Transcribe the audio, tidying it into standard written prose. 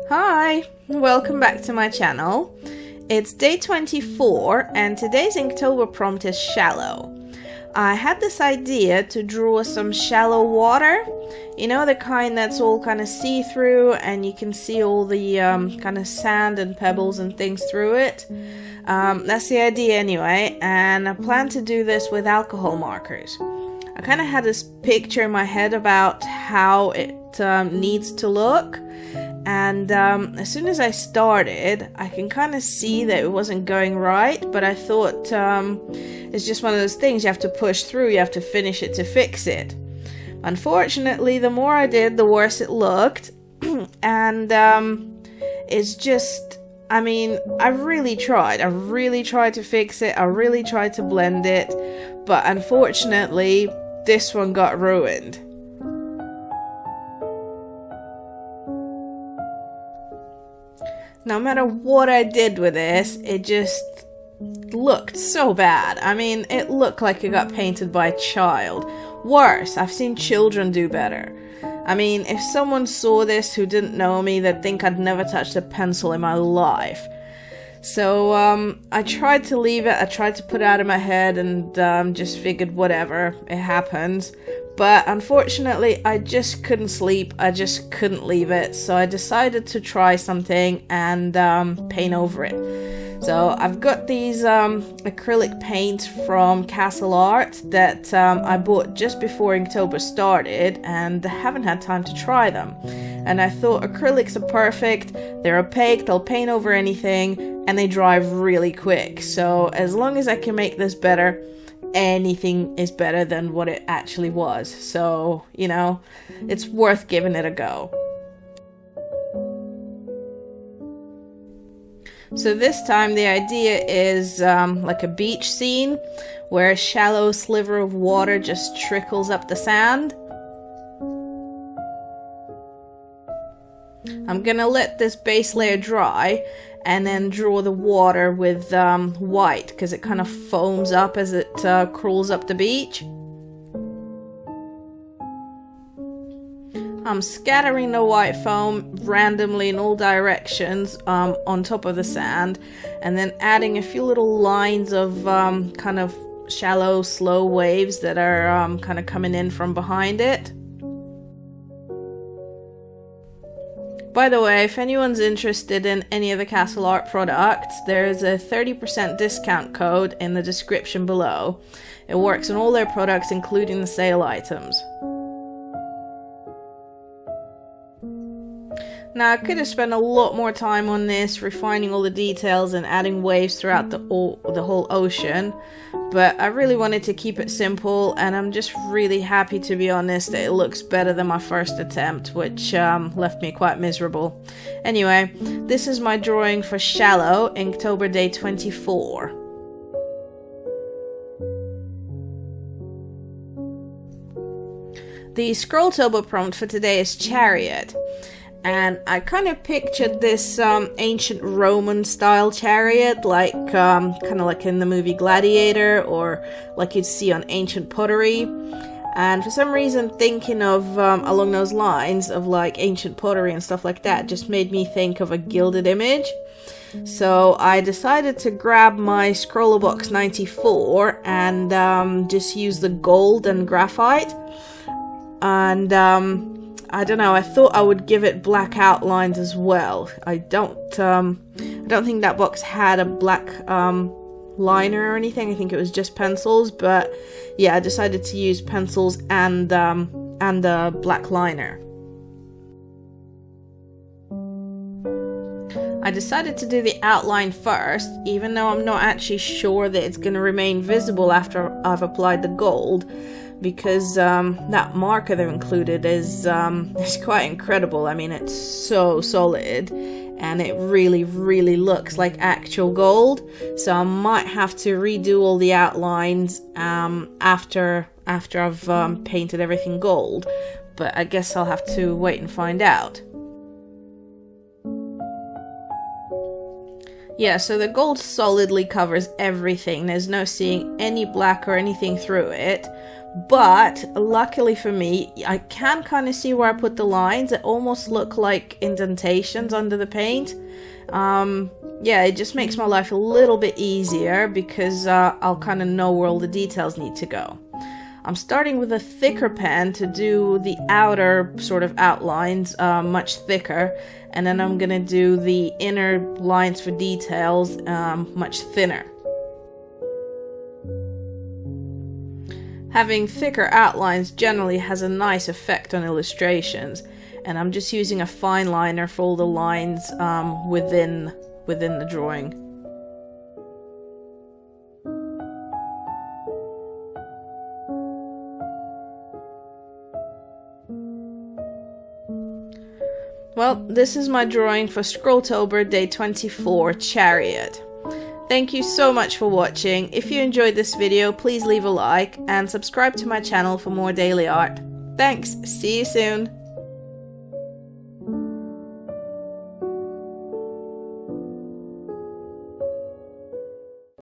Hi, welcome back to my channel. It's day 24 and today's Inktober prompt is shallow. I had this idea to draw some shallow water, you know, the kind that's all kind of see-through and you can see all the kind of sand and pebbles and things through it. That's the idea anyway, and I plan to do this with alcohol markers. I kind of had this picture in my head about how it needs to look. And as soon as I started, I can kind of see that it wasn't going right, but I thought it's just one of those things you have to push through, you have to finish it to fix it. Unfortunately, the more I did, the worse it looked, and it's just, I mean, I really tried to fix it, I really tried to blend it, but unfortunately, this one got ruined. No matter what I did with this, it just looked so bad. I mean, it looked like it got painted by a child. Worse, I've seen children do better. I mean, if someone saw this who didn't know me, they'd think I'd never touched a pencil in my life. So, I tried to leave it, I tried to put it out of my head and just figured whatever, it happens. But unfortunately, I just couldn't sleep, I just couldn't leave it, so I decided to try something and paint over it. So I've got these acrylic paints from Castle Art that I bought just before Inktober started and haven't had time to try them. And I thought acrylics are perfect, they're opaque, they'll paint over anything, and they dry really quick. So as long as I can make this better, anything is better than what it actually was. So, you know, it's worth giving it a go. So this time the idea is like a beach scene where a shallow sliver of water just trickles up the sand. I'm gonna let this base layer dry and then draw the water with white because it kind of foams up as it crawls up the beach. I'm scattering the white foam randomly in all directions on top of the sand and then adding a few little lines of kind of shallow, slow waves that are kind of coming in from behind it. By the way, if anyone's interested in any of the Castle Art products, there is a 30% discount code in the description below. It works on all their products, including the sale items. Now, I could have spent a lot more time on this, refining all the details and adding waves throughout the whole ocean, but I really wanted to keep it simple, and I'm just really happy, to be honest, that it looks better than my first attempt, which left me quite miserable. Anyway, this is my drawing for Shallow, Inktober day 24. The Scrawltober prompt for today is Chariot. And I kind of pictured this ancient Roman style chariot, like kind of like in the movie Gladiator, or like you'd see on ancient pottery. And for some reason, thinking of along those lines of like ancient pottery and stuff like that just made me think of a gilded image. So I decided to grab my scrawlrbox 94 and just use the gold and graphite. And I don't know, I thought I would give it black outlines as well. I don't think that box had a black liner or anything. I think it was just pencils, but yeah, I decided to use pencils and a black liner. I decided to do the outline first, even though I'm not actually sure that it's going to remain visible after I've applied the gold, because that marker they've included is quite incredible. I mean, it's so solid and it really looks like actual gold, so I might have to redo all the outlines after I've painted everything gold, but I guess I'll have to wait and find out. Yeah, so the gold solidly covers everything. There's no seeing any black or anything through it. But luckily for me, I can kind of see where I put the lines. It almost look like indentations under the paint. Yeah, it just makes my life a little bit easier because I'll kind of know where all the details need to go. I'm starting with a thicker pen to do the outer sort of outlines much thicker, and then I'm gonna do the inner lines for details much thinner. Having thicker outlines generally has a nice effect on illustrations, and I'm just using a fine liner for all the lines within the drawing. Well, this is my drawing for Scrawltober Day 24 Chariot. Thank you so much for watching. If you enjoyed this video, please leave a like and subscribe to my channel for more daily art. Thanks, see you soon.